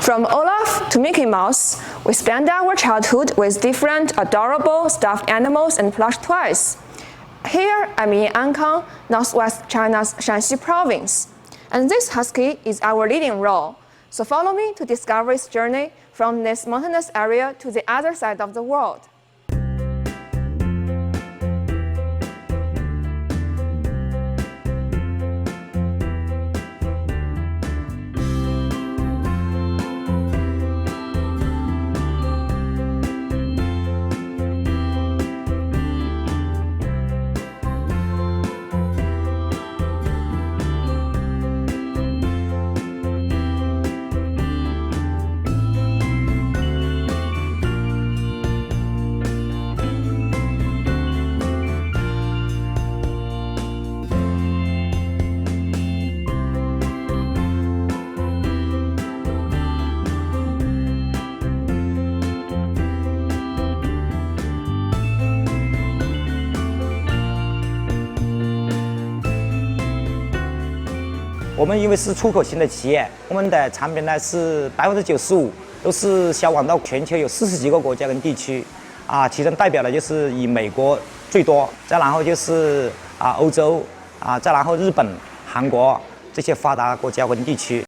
From Olaf to Mickey Mouse, we spend our childhood with different adorable stuffed animals and plush toys. Here I'm in Ankang, northwest China's Shanxi province, and this husky is our leading role. So follow me to discover its journey from this mountainous area to the other side of the world.我们因为是出口型的企业，我们的产品呢是95%都是销往到全球有40几个国家跟地区，其中代表的就是以美国最多，再然后就是欧洲，再然后日本、韩国这些发达国家跟地区。